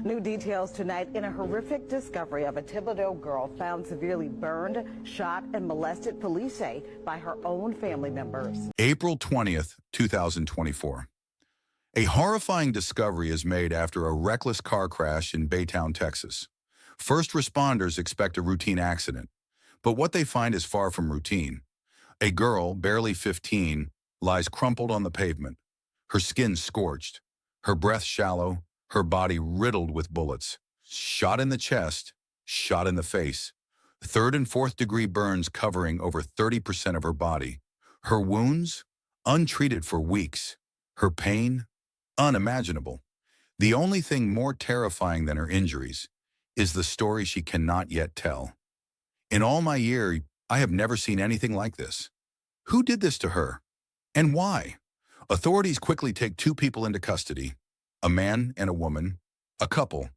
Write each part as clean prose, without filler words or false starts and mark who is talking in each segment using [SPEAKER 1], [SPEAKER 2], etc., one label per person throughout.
[SPEAKER 1] New details tonight in a horrific discovery of a Thibodeau girl found severely burned, shot, and molested, police say, by her own family members.
[SPEAKER 2] April 20th, 2024. A horrifying discovery is made after a reckless car crash in Baytown, Texas. First responders expect a routine accident, but what they find is far from routine. A girl, barely 15, lies crumpled on the pavement, her skin scorched, her breath shallow, her body riddled with bullets. Shot in the chest, shot in the face. Third and fourth degree burns covering over 30% of her body. Her wounds, untreated for weeks. Her pain, unimaginable. The only thing more terrifying than her injuries is the story she cannot yet tell. In all my years, I have never seen anything like this. Who did this to her? And why? Authorities quickly take two people into custody, a man and a woman, a couple,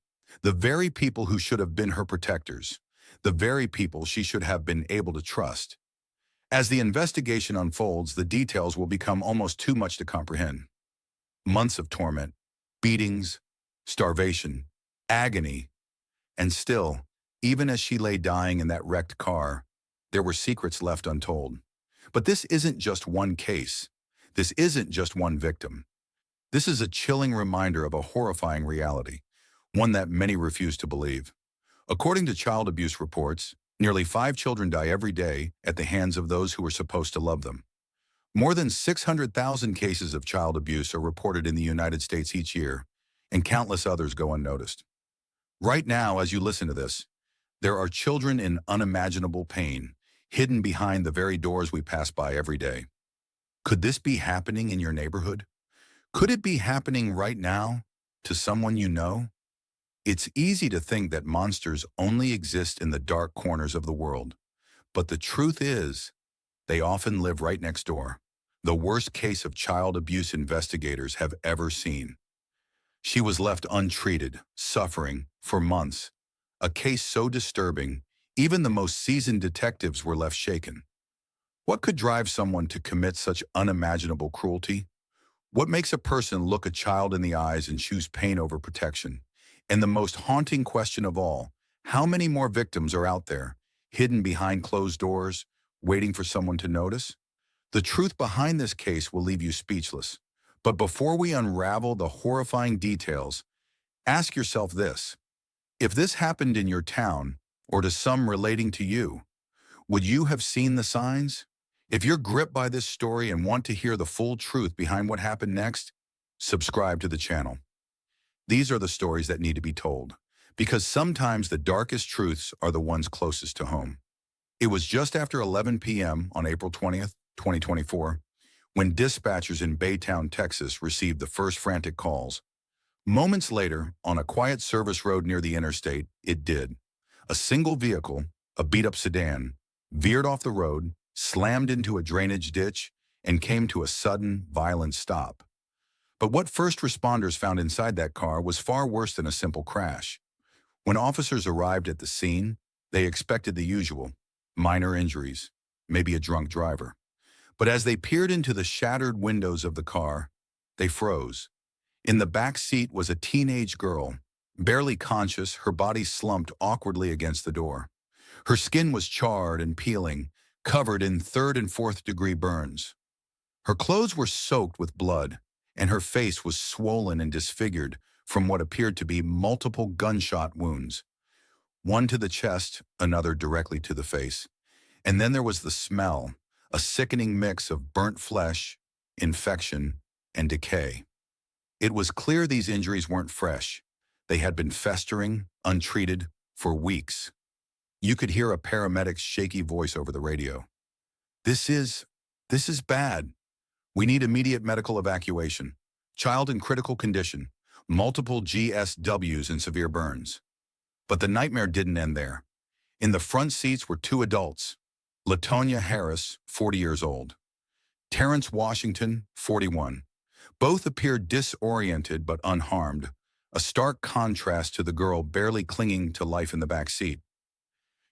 [SPEAKER 2] the very people who should have been her protectors, the very people she should have been able to trust. As the investigation unfolds, the details will become almost too much to comprehend. Months of torment, beatings, starvation, agony, and still, even as she lay dying in that wrecked car, there were secrets left untold. But this isn't just one case. This isn't just one victim. This is a chilling reminder of a horrifying reality, one that many refuse to believe. According to child abuse reports, nearly 5 children die every day at the hands of those who are supposed to love them. More than 600,000 cases of child abuse are reported in the United States each year, and countless others go unnoticed. Right now, as you listen to this, there are children in unimaginable pain, hidden behind the very doors we pass by every day. Could this be happening in your neighborhood? Could it be happening right now to someone you know? It's easy to think that monsters only exist in the dark corners of the world, but the truth is, they often live right next door. The worst case of child abuse investigators have ever seen. She was left untreated, suffering, for months. A case so disturbing, even the most seasoned detectives were left shaken. What could drive someone to commit such unimaginable cruelty? What makes a person look a child in the eyes and choose pain over protection? And the most haunting question of all, how many more victims are out there, hidden behind closed doors, waiting for someone to notice? The truth behind this case will leave you speechless. But before we unravel the horrifying details, ask yourself this. If this happened in your town, or to some relating to you, would you have seen the signs? If you're gripped by this story and want to hear the full truth behind what happened next, subscribe to the channel. These are the stories that need to be told, because sometimes the darkest truths are the ones closest to home. It was just after 11 p.m. on April 20th, 2024, when dispatchers in Baytown, Texas received the first frantic calls. Moments later, on a quiet service road near the interstate, it did. A single vehicle, a beat-up sedan, veered off the road, slammed into a drainage ditch, and came to a sudden, violent stop. But what first responders found inside that car was far worse than a simple crash. When officers arrived at the scene, they expected the usual, minor injuries, maybe a drunk driver. But as they peered into the shattered windows of the car, they froze. In the back seat was a teenage girl, barely conscious, her body slumped awkwardly against the door. Her skin was charred and peeling, covered in 3rd and 4th degree burns. Her clothes were soaked with blood, and her face was swollen and disfigured from what appeared to be multiple gunshot wounds. One to the chest, another directly to the face. And then there was the smell, a sickening mix of burnt flesh, infection, and decay. It was clear these injuries weren't fresh. They had been festering, untreated, for weeks. You could hear a paramedic's shaky voice over the radio. This is bad. We need immediate medical evacuation. Child in critical condition. Multiple GSWs and severe burns. But the nightmare didn't end there. In the front seats were 2 adults. Latonya Harris, 40 years old. Terrence Washington, 41. Both appeared disoriented but unharmed, a stark contrast to the girl barely clinging to life in the back seat.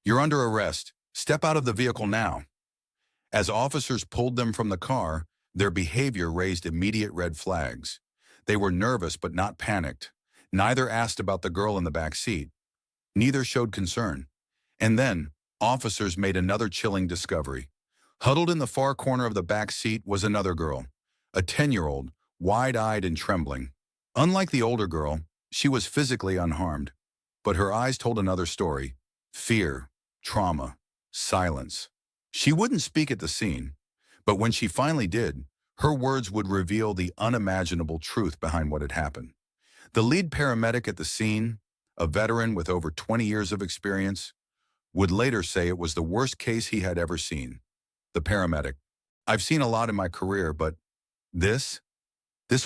[SPEAKER 2] "You're under arrest. Step out of the vehicle now." As officers pulled them from the car, their behavior raised immediate red flags. They were nervous but not panicked. Neither asked about the girl in the back seat. Neither showed concern. And then, officers made another chilling discovery. Huddled in the far corner of the back seat was another girl, a 10-year-old, wide-eyed and trembling. Unlike the older girl, she was physically unharmed. But her eyes told another story: fear, trauma, silence. She wouldn't speak at the scene, but when she finally did, her words would reveal the unimaginable truth behind what had happened. The lead paramedic at the scene, a veteran with over 20 years of experience, would later say it was the worst case he had ever seen. The paramedic: "I've seen a lot in my career, but this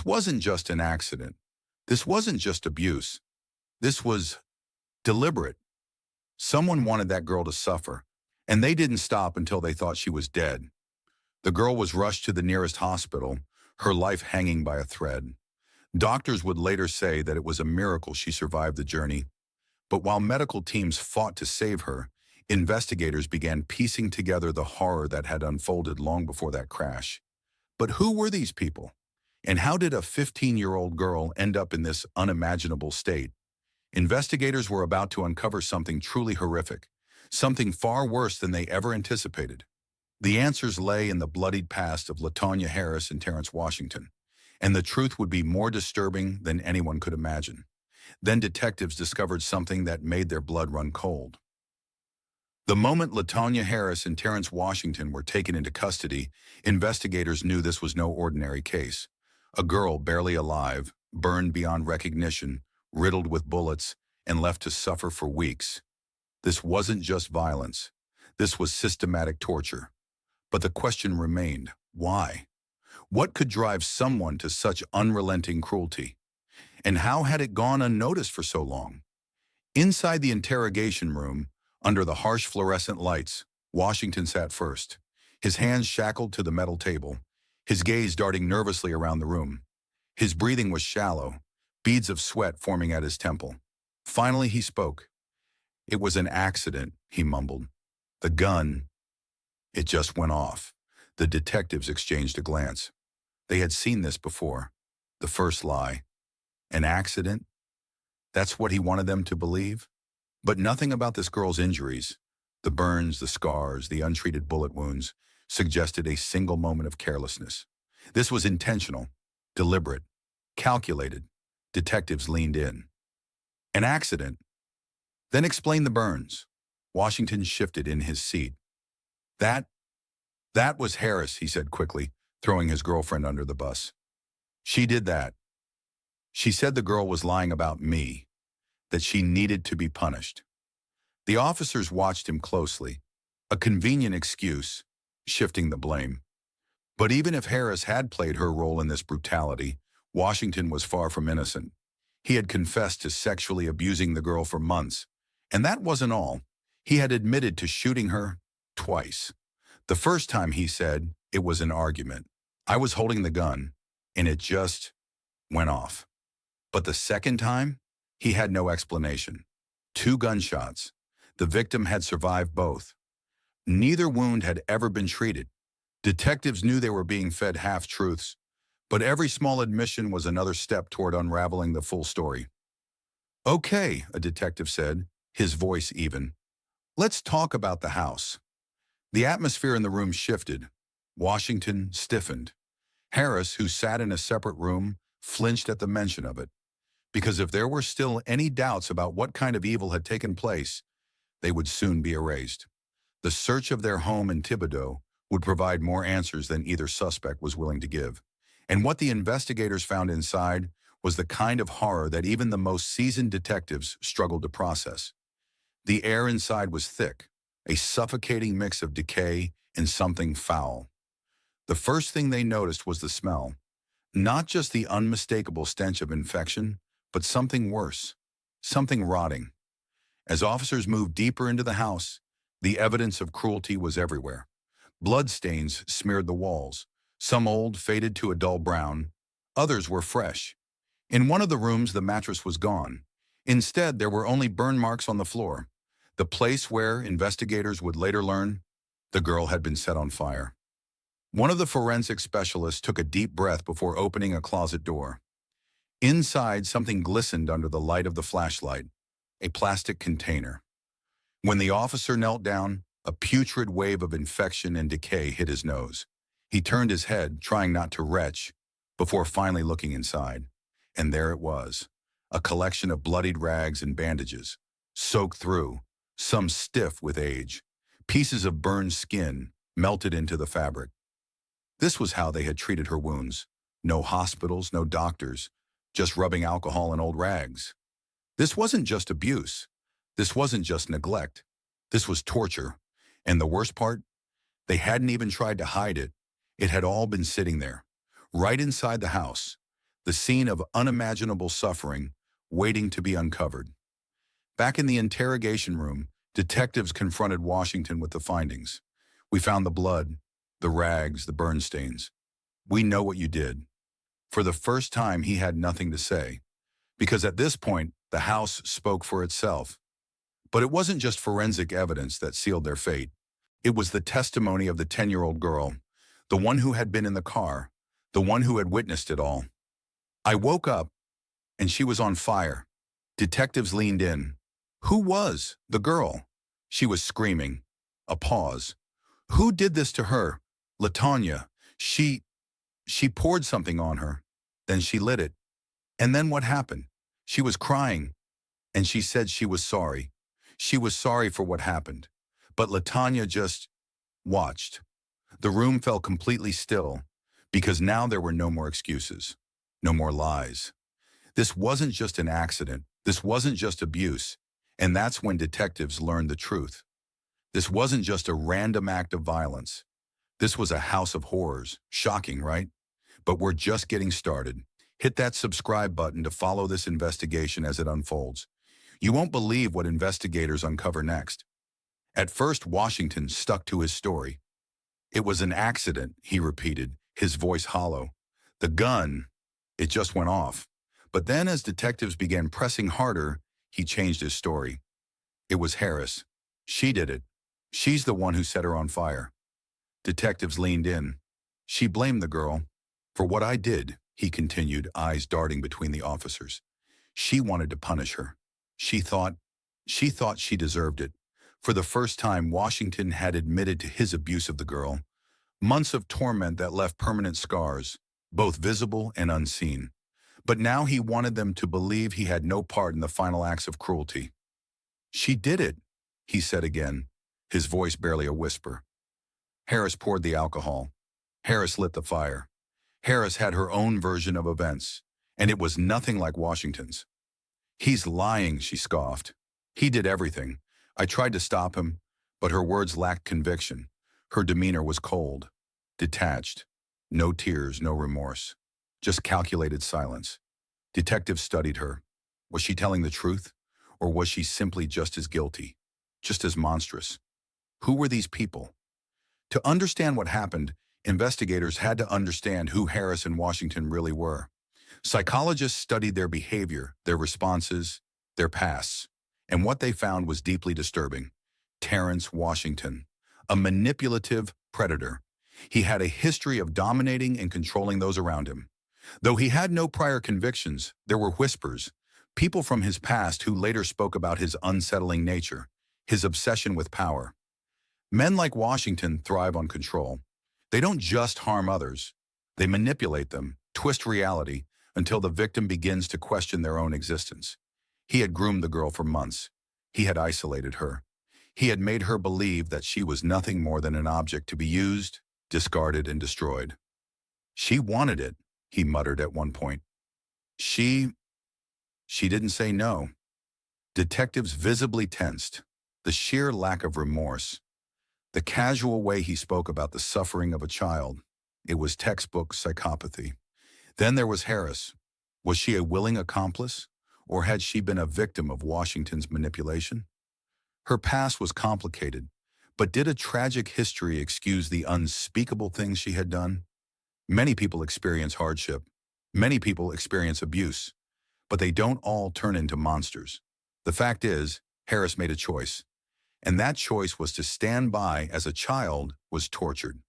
[SPEAKER 2] wasn't just an accident. This wasn't just abuse. This was deliberate. Someone wanted that girl to suffer, and they didn't stop until they thought she was dead." The girl was rushed to the nearest hospital, her life hanging by a thread. Doctors would later say that it was a miracle she survived the journey. But while medical teams fought to save her, investigators began piecing together the horror that had unfolded long before that crash. But who were these people? And how did a 15-year-old girl end up in this unimaginable state? Investigators were about to uncover something truly horrific, something far worse than they ever anticipated. The answers lay in the bloodied past of Latonya Harris and Terrence Washington, and the truth would be more disturbing than anyone could imagine. Then detectives discovered something that made their blood run cold. The moment Latonya Harris and Terrence Washington were taken into custody, investigators knew this was no ordinary case. A girl barely alive, burned beyond recognition, riddled with bullets, and left to suffer for weeks. This wasn't just violence. This was systematic torture. But the question remained: why? What could drive someone to such unrelenting cruelty? And how had it gone unnoticed for so long? Inside the interrogation room, under the harsh fluorescent lights, Washington sat first, his hands shackled to the metal table, his gaze darting nervously around the room. His breathing was shallow, beads of sweat forming at his temple. Finally, he spoke. "It was an accident," he mumbled. "The gun, it just went off." The detectives exchanged a glance. They had seen this before. The first lie. An accident? That's what he wanted them to believe? But nothing about this girl's injuries, the burns, the scars, the untreated bullet wounds, suggested a single moment of carelessness. This was intentional, deliberate, calculated. Detectives leaned in. An accident? Then explain the burns. Washington shifted in his seat. That was Harris," he said quickly, throwing his girlfriend under the bus. "She did that. She said the girl was lying about me, that she needed to be punished." The officers watched him closely, a convenient excuse, shifting the blame. But even if Harris had played her role in this brutality, Washington was far from innocent. He had confessed to sexually abusing the girl for months, and that wasn't all. He had admitted to shooting her twice. The first time, he said, it was an argument. "I was holding the gun, and it just went off." But the second time, he had no explanation. 2 gunshots. The victim had survived both. Neither wound had ever been treated. Detectives knew they were being fed half-truths, but every small admission was another step toward unraveling the full story. "Okay," a detective said, his voice even. "Let's talk about the house." The atmosphere in the room shifted. Washington stiffened. Harris, who sat in a separate room, flinched at the mention of it. Because if there were still any doubts about what kind of evil had taken place, they would soon be erased. The search of their home in Thibodaux would provide more answers than either suspect was willing to give. And what the investigators found inside was the kind of horror that even the most seasoned detectives struggled to process. The air inside was thick, a suffocating mix of decay and something foul. The first thing they noticed was the smell. Not just the unmistakable stench of infection, but something worse, something rotting. As officers moved deeper into the house, the evidence of cruelty was everywhere. Bloodstains smeared the walls, some old, faded to a dull brown. Others were fresh. In one of the rooms, the mattress was gone. Instead, there were only burn marks on the floor, the place where, investigators would later learn, the girl had been set on fire. One of the forensic specialists took a deep breath before opening a closet door. Inside, something glistened under the light of the flashlight, a plastic container. When the officer knelt down, a putrid wave of infection and decay hit his nose. He turned his head, trying not to retch, before finally looking inside. And there it was, a collection of bloodied rags and bandages, soaked through, some stiff with age, pieces of burned skin melted into the fabric. This was how they had treated her wounds. No hospitals, no doctors, just rubbing alcohol and old rags. This wasn't just abuse. This wasn't just neglect. This was torture. And the worst part? They hadn't even tried to hide it. It had all been sitting there, right inside the house, the scene of unimaginable suffering, waiting to be uncovered. Back in the interrogation room, detectives confronted Washington with the findings. We found the blood, the rags, the burn stains. We know what you did. For the first time, he had nothing to say, because at this point, the house spoke for itself. But it wasn't just forensic evidence that sealed their fate. It was the testimony of the 10-year-old girl, the one who had been in the car, the one who had witnessed it all. I woke up, and she was on fire. Detectives leaned in. Who was the girl? She was screaming. A pause. Who did this to her? Latonya. She poured something on her. Then she lit it. And then what happened? She was crying, and she said she was sorry. She was sorry for what happened. But Latonya just watched. The room fell completely still, because now there were no more excuses, no more lies. This wasn't just an accident. This wasn't just abuse. And that's when detectives learned the truth. This wasn't just a random act of violence. This was a house of horrors. Shocking, right? But we're just getting started. Hit that subscribe button to follow this investigation as it unfolds. You won't believe what investigators uncover next. At first, Washington stuck to his story. It was an accident, he repeated, his voice hollow. The gun, it just went off. But then as detectives began pressing harder, he changed his story. It was Harris. She did it. She's the one who set her on fire. Detectives leaned in. She blamed the girl. For what I did, he continued, eyes darting between the officers. She wanted to punish her. She thought she deserved it. For the first time, Washington had admitted to his abuse of the girl. Months of torment that left permanent scars, both visible and unseen. But now he wanted them to believe he had no part in the final acts of cruelty. She did it, he said again, his voice barely a whisper. Harris poured the alcohol. Harris lit the fire. Harris had her own version of events, and it was nothing like Washington's. He's lying, she scoffed. He did everything. I tried to stop him, but her words lacked conviction. Her demeanor was cold, detached. No tears, no remorse. Just calculated silence. Detectives studied her. Was she telling the truth? Or was she simply just as guilty? Just as monstrous? Who were these people? To understand what happened, investigators had to understand who Harris and Washington really were. Psychologists studied their behavior, their responses, their pasts. And what they found was deeply disturbing. Terrence Washington, a manipulative predator. He had a history of dominating and controlling those around him. Though he had no prior convictions, there were whispers, people from his past who later spoke about his unsettling nature, his obsession with power. Men like Washington thrive on control. They don't just harm others. They manipulate them, twist reality, until the victim begins to question their own existence. He had groomed the girl for months. He had isolated her. He had made her believe that she was nothing more than an object to be used, discarded, and destroyed. She wanted it, he muttered at one point. She didn't say no. Detectives visibly tensed. The sheer lack of remorse. The casual way he spoke about the suffering of a child. It was textbook psychopathy. Then there was Harris. Was she a willing accomplice? Or had she been a victim of Washington's manipulation? Her past was complicated, but did a tragic history excuse the unspeakable things she had done? Many people experience hardship. Many people experience abuse, but they don't all turn into monsters. The fact is, Harris made a choice, and that choice was to stand by as a child was tortured.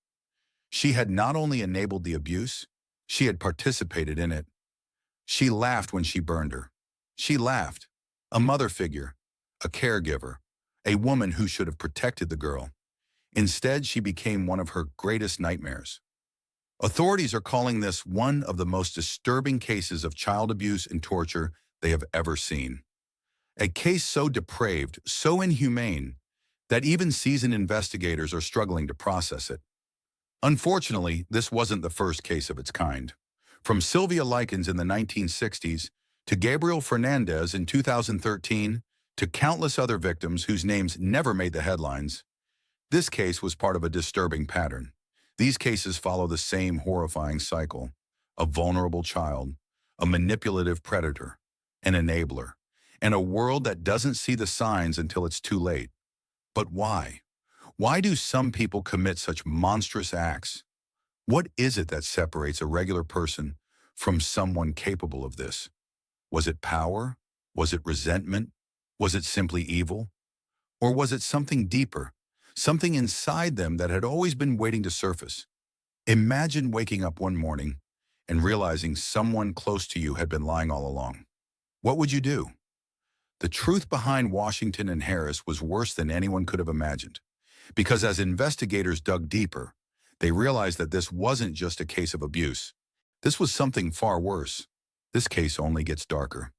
[SPEAKER 2] She had not only enabled the abuse, she had participated in it. She laughed when she burned her. She laughed. A mother figure, a caregiver, a woman who should have protected the girl. Instead, she became one of her greatest nightmares. Authorities are calling this one of the most disturbing cases of child abuse and torture they have ever seen. A case so depraved, so inhumane, that even seasoned investigators are struggling to process it. Unfortunately, this wasn't the first case of its kind. From Sylvia Likens in the 1960s, to Gabriel Fernandez in 2013, to countless other victims whose names never made the headlines, this case was part of a disturbing pattern. These cases follow the same horrifying cycle: a vulnerable child, a manipulative predator, an enabler, and a world that doesn't see the signs until it's too late. But why? Why do some people commit such monstrous acts? What is it that separates a regular person from someone capable of this? Was it power? Was it resentment? Was it simply evil? Or was it something deeper, something inside them that had always been waiting to surface? Imagine waking up one morning and realizing someone close to you had been lying all along. What would you do? The truth behind Washington and Harris was worse than anyone could have imagined, because as investigators dug deeper, they realized that this wasn't just a case of abuse. This was something far worse. This case only gets darker.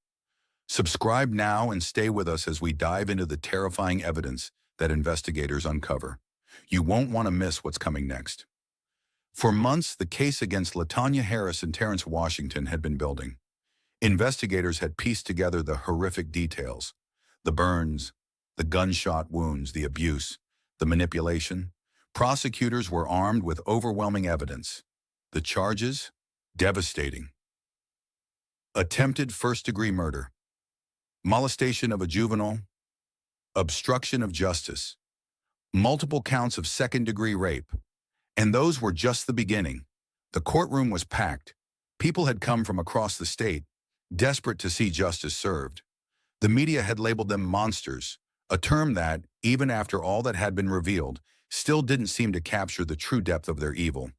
[SPEAKER 2] Subscribe now and stay with us as we dive into the terrifying evidence that investigators uncover. You won't want to miss what's coming next. For months, the case against Latonya Harris and Terrence Washington had been building. Investigators had pieced together the horrific details: the burns, the gunshot wounds, the abuse, the manipulation. Prosecutors were armed with overwhelming evidence. The charges? Devastating. Attempted first-degree murder, molestation of a juvenile, obstruction of justice, multiple counts of second-degree rape. And those were just the beginning. The courtroom was packed. People had come from across the state, desperate to see justice served. The media had labeled them monsters, a term that, even after all that had been revealed, still didn't seem to capture the true depth of their evil.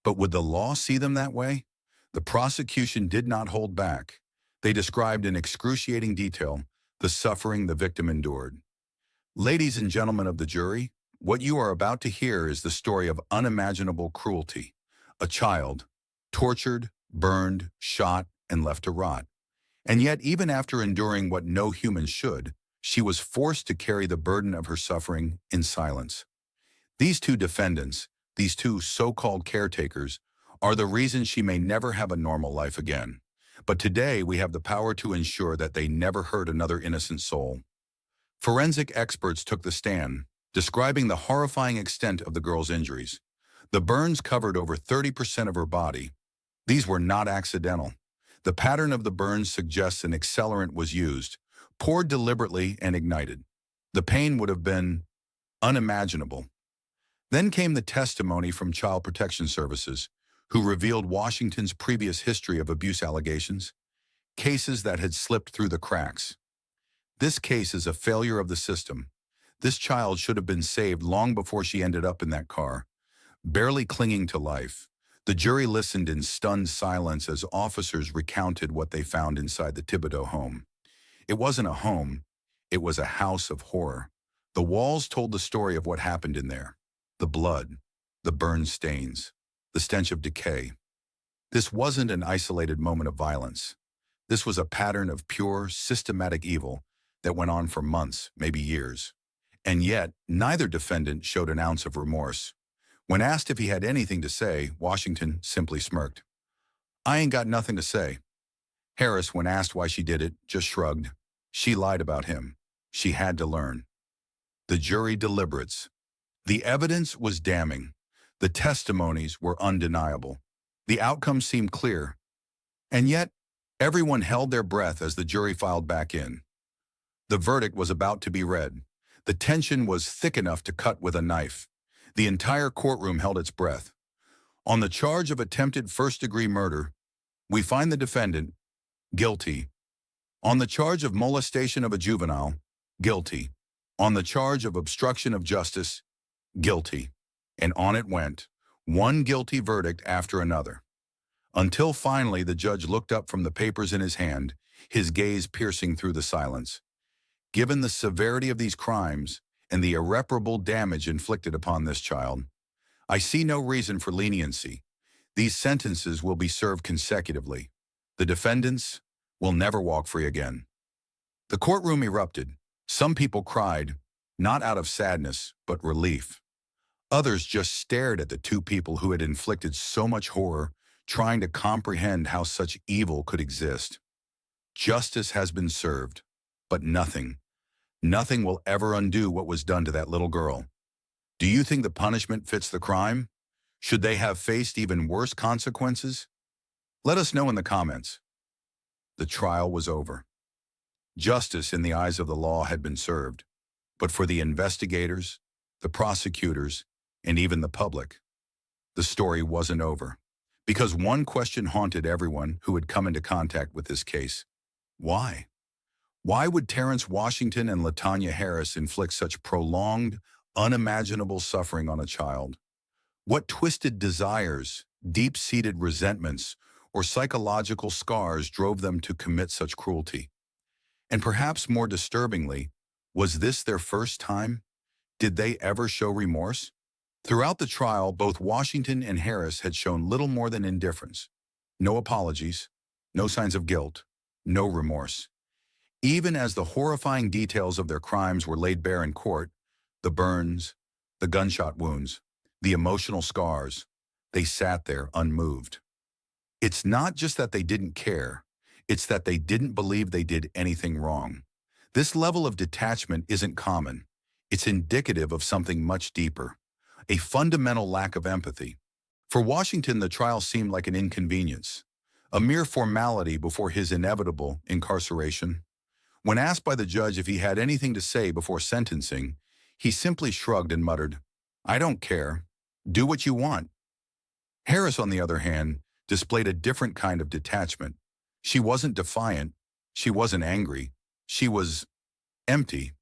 [SPEAKER 2] But would the law see them that way? The prosecution did not hold back. They described in excruciating detail the suffering the victim endured. Ladies and gentlemen of the jury, what you are about to hear is the story of unimaginable cruelty. A child, tortured, burned, shot, and left to rot. And yet, even after enduring what no human should, she was forced to carry the burden of her suffering in silence. These two defendants, these two so-called caretakers, are the reason she may never have a normal life again. But today, we have the power to ensure that they never hurt another innocent soul. Forensic experts took the stand, describing the horrifying extent of the girl's injuries. The burns covered over 30% of her body. These were not accidental. The pattern of the burns suggests an accelerant was used, poured deliberately and ignited. The pain would have been unimaginable. Then came the testimony from Child Protection Services, who revealed Washington's previous history of abuse allegations, cases that had slipped through the cracks. This case is a failure of the system. This child should have been saved long before she ended up in that car, barely clinging to life. The jury listened in stunned silence as officers recounted what they found inside the Thibodeau home. It wasn't a home, it was a house of horror. The walls told the story of what happened in there: the blood, the burned stains, the stench of decay. This wasn't an isolated moment of violence. This was a pattern of pure, systematic evil that went on for months, maybe years. And yet, neither defendant showed an ounce of remorse. When asked if he had anything to say, Washington simply smirked. "I ain't got nothing to say." Harris, when asked why she did it, just shrugged. She lied about him. She had to learn. The jury deliberates. The evidence was damning. The testimonies were undeniable. The outcome seemed clear. And yet, everyone held their breath as the jury filed back in. The verdict was about to be read. The tension was thick enough to cut with a knife. The entire courtroom held its breath. On the charge of attempted first-degree murder, we find the defendant guilty. On the charge of molestation of a juvenile, guilty. On the charge of obstruction of justice, guilty. And on it went, one guilty verdict after another. Until finally the judge looked up from the papers in his hand, his gaze piercing through the silence. Given the severity of these crimes and the irreparable damage inflicted upon this child, I see no reason for leniency. These sentences will be served consecutively. The defendants will never walk free again. The courtroom erupted. Some people cried, not out of sadness, but relief. Others just stared at the two people who had inflicted so much horror, trying to comprehend how such evil could exist. Justice has been served, but nothing will ever undo what was done to that little girl. Do you think the punishment fits the crime? Should they have faced even worse consequences? Let us know in the comments. The trial was over. Justice in the eyes of the law had been served, but for the investigators, the prosecutors, and even the public, the story wasn't over. Because one question haunted everyone who had come into contact with this case. Why? Why would Terrence Washington and Latonya Harris inflict such prolonged, unimaginable suffering on a child? What twisted desires, deep-seated resentments, or psychological scars drove them to commit such cruelty? And perhaps more disturbingly, was this their first time? Did they ever show remorse? Throughout the trial, both Washington and Harris had shown little more than indifference. No apologies, no signs of guilt, no remorse. Even as the horrifying details of their crimes were laid bare in court, the burns, the gunshot wounds, the emotional scars, they sat there unmoved. It's not just that they didn't care, it's that they didn't believe they did anything wrong. This level of detachment isn't common. It's indicative of something much deeper, a fundamental lack of empathy. For Washington, the trial seemed like an inconvenience, a mere formality before his inevitable incarceration. When asked by the judge if he had anything to say before sentencing, he simply shrugged and muttered, "I don't care. Do what you want." Harris, on the other hand, displayed a different kind of detachment. She wasn't defiant. She wasn't angry. She was empty.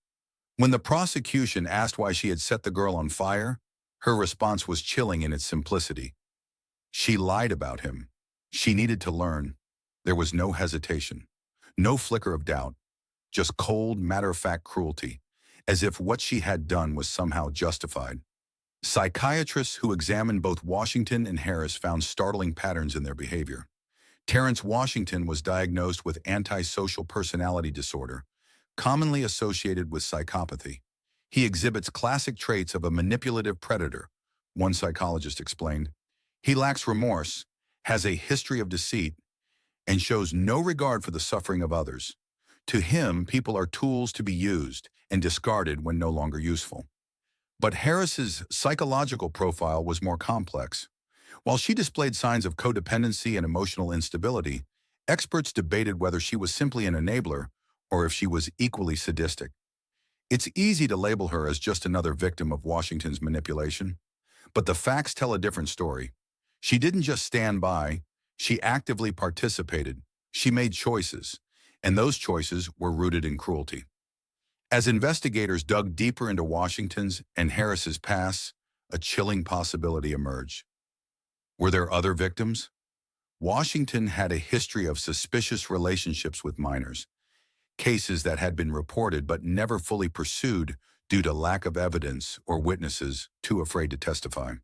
[SPEAKER 2] When the prosecution asked why she had set the girl on fire, her response was chilling in its simplicity. She lied about him. She needed to learn. There was no hesitation, no flicker of doubt, just cold, matter-of-fact cruelty, as if what she had done was somehow justified. Psychiatrists who examined both Washington and Harris found startling patterns in their behavior. Terrence Washington was diagnosed with antisocial personality disorder, commonly associated with psychopathy. He exhibits classic traits of a manipulative predator, one psychologist explained. He lacks remorse, has a history of deceit, and shows no regard for the suffering of others. To him, people are tools to be used and discarded when no longer useful. But Harris's psychological profile was more complex. While she displayed signs of codependency and emotional instability, experts debated whether she was simply an enabler or if she was equally sadistic. It's easy to label her as just another victim of Washington's manipulation, but the facts tell a different story. She didn't just stand by, she actively participated. She made choices, and those choices were rooted in cruelty. As investigators dug deeper into Washington's and Harris's past, a chilling possibility emerged. Were there other victims? Washington had a history of suspicious relationships with minors, cases that had been reported but never fully pursued due to lack of evidence or witnesses too afraid to testify.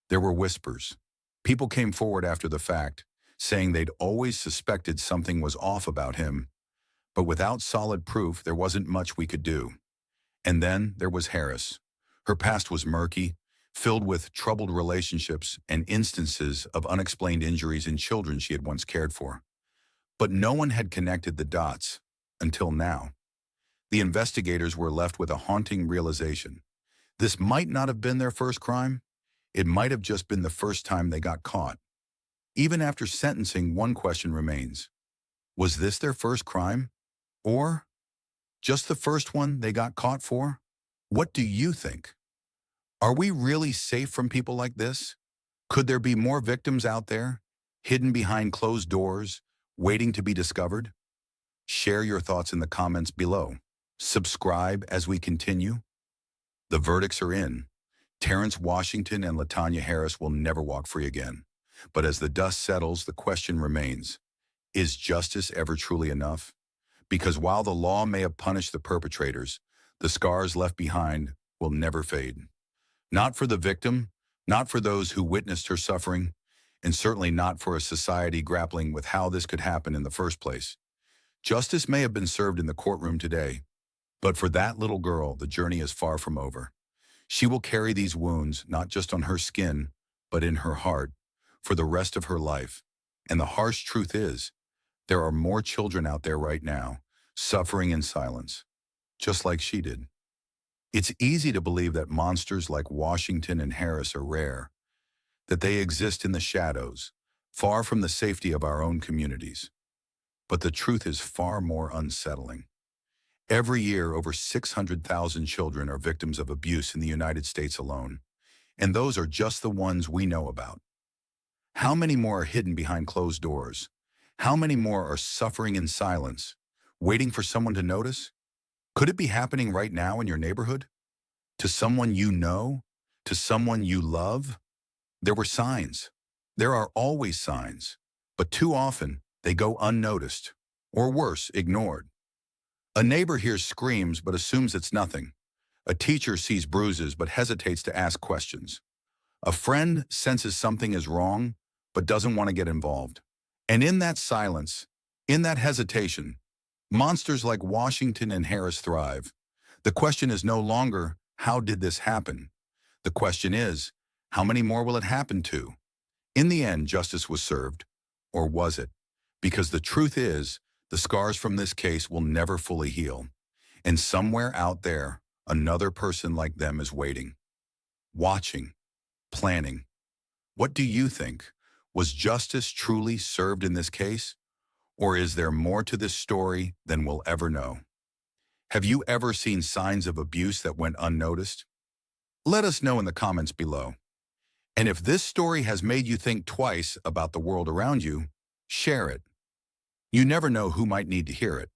[SPEAKER 2] There were whispers. People came forward after the fact, saying they'd always suspected something was off about him, but without solid proof, there wasn't much we could do. And then there was Harris. Her past was murky, filled with troubled relationships and instances of unexplained injuries in children she had once cared for. But no one had connected the dots until now. The investigators were left with a haunting realization. This might not have been their first crime. It might have just been the first time they got caught. Even after sentencing, one question remains. Was this their first crime? Or just the first one they got caught for? What do you think? Are we really safe from people like this? Could there be more victims out there, hidden behind closed doors, waiting to be discovered? Share your thoughts in the comments below. Subscribe as we continue. The verdicts are in. Terrence Washington and Latonya Harris will never walk free again. But as the dust settles, the question remains, is justice ever truly enough? Because while the law may have punished the perpetrators, the scars left behind will never fade. Not for the victim, not for those who witnessed her suffering, and certainly not for a society grappling with how this could happen in the first place. Justice may have been served in the courtroom today, but for that little girl, the journey is far from over. She will carry these wounds not just on her skin, but in her heart for the rest of her life. And the harsh truth is, there are more children out there right now, suffering in silence, just like she did. It's easy to believe that monsters like Washington and Harris are rare, that they exist in the shadows, far from the safety of our own communities. But the truth is far more unsettling. Every year, over 600,000 children are victims of abuse in the United States alone, and those are just the ones we know about. How many more are hidden behind closed doors? How many more are suffering in silence, waiting for someone to notice? Could it be happening right now in your neighborhood? To someone you know? To someone you love? There were signs. There are always signs, but too often they go unnoticed, or worse, ignored. A neighbor hears screams but assumes it's nothing. A teacher sees bruises but hesitates to ask questions. A friend senses something is wrong but doesn't want to get involved. And in that silence, in that hesitation, monsters like Washington and Harris thrive. The question is no longer, how did this happen? The question is, how many more will it happen to? In the end, justice was served, or was it? Because the truth is, the scars from this case will never fully heal. And somewhere out there, another person like them is waiting, watching, planning. What do you think? Was justice truly served in this case? Or is there more to this story than we'll ever know? Have you ever seen signs of abuse that went unnoticed? Let us know in the comments below. And if this story has made you think twice about the world around you, share it. You never know who might need to hear it.